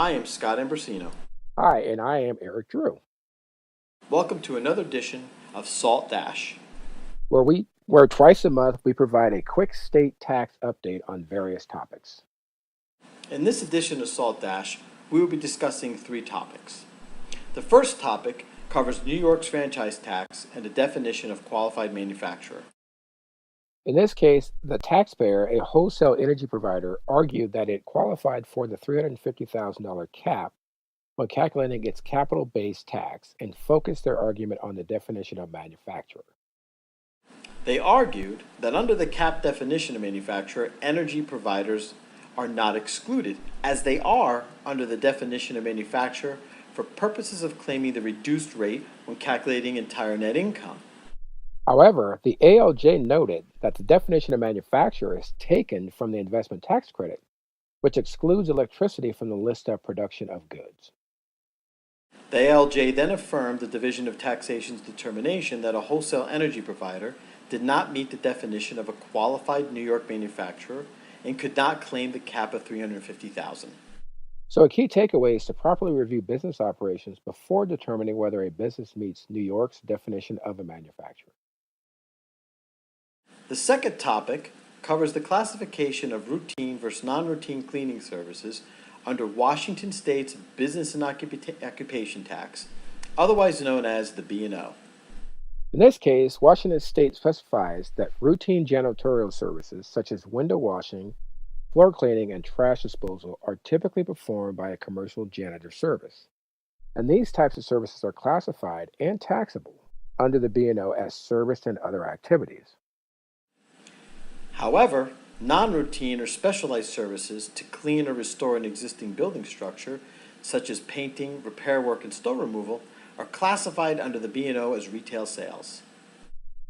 I am Scott Ambrosino. Hi, and I am Eric Drew, Welcome to another edition of Salt Dash. where twice a month we provide a quick state tax update on various topics. In this edition of Salt Dash, we will be discussing three topics. The first topic covers New York's franchise tax and the definition of qualified manufacturer. In this case, the taxpayer, a wholesale energy provider, argued that it qualified for the $350,000 cap when calculating its capital-based tax and focused their argument on the definition of manufacturer. They argued that under the cap definition of manufacturer, energy providers are not excluded, as they are under the definition of manufacturer for purposes of claiming the reduced rate when calculating entire net income. However, the ALJ noted that the definition of manufacturer is taken from the investment tax credit, which excludes electricity from the list of production of goods. The ALJ then affirmed the Division of Taxation's determination that a wholesale energy provider did not meet the definition of a qualified New York manufacturer and could not claim the cap of $350,000. So, a key takeaway is to properly review business operations before determining whether a business meets New York's definition of a manufacturer. The second topic covers the classification of routine versus non-routine cleaning services under Washington State's Business and Occupation Tax, otherwise known as the B&O. In this case, Washington State specifies that routine janitorial services such as window washing, floor cleaning, and trash disposal are typically performed by a commercial janitor service. And these types of services are classified and taxable under the B&O as service and other activities. However, non-routine or specialized services to clean or restore an existing building structure, such as painting, repair work, and snow removal, are classified under the B&O as retail sales.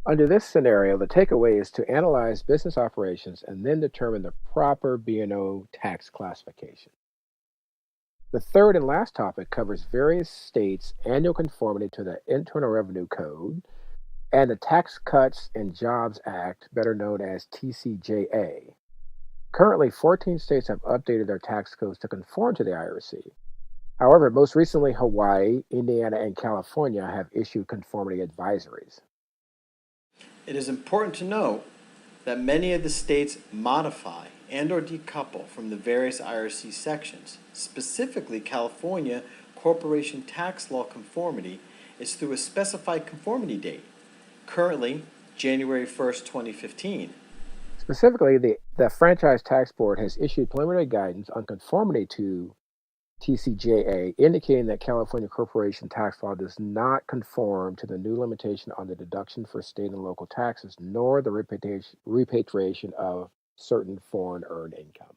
Under this scenario, the takeaway is to analyze business operations and then determine the proper B&O tax classification. The third and last topic covers various states' annual conformity to the Internal Revenue Code and the Tax Cuts and Jobs Act, better known as TCJA. Currently, 14 states have updated their tax codes to conform to the IRC. However, most recently, Hawaii, Indiana, and California have issued conformity advisories. It is important to note that many of the states modify and or decouple from the various IRC sections. Specifically, California corporation tax law conformity is through a specified conformity date, currently January 1st, 2015. Specifically, the Franchise Tax Board has issued preliminary guidance on conformity to TCJA, indicating that California corporation tax law does not conform to the new limitation on the deduction for state and local taxes, nor the repatriation of certain foreign earned income.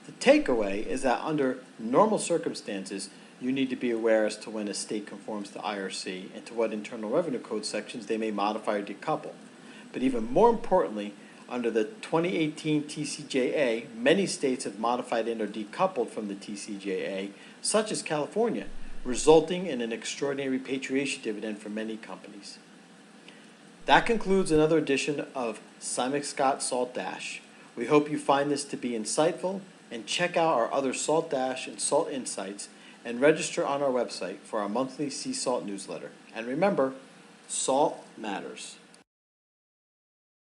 The takeaway is that under normal circumstances, you need to be aware as to when a state conforms to IRC and to what Internal Revenue Code sections they may modify or decouple. But even more importantly, under the 2018 TCJA, many states have modified and or decoupled from the TCJA, such as California, resulting in an extraordinary repatriation dividend for many companies. That concludes another edition of Simon Scott Salt Dash. We hope you find this to be insightful and check out our other Salt Dash and Salt Insights and register on our website for our monthly Sea Salt newsletter. And remember, salt matters.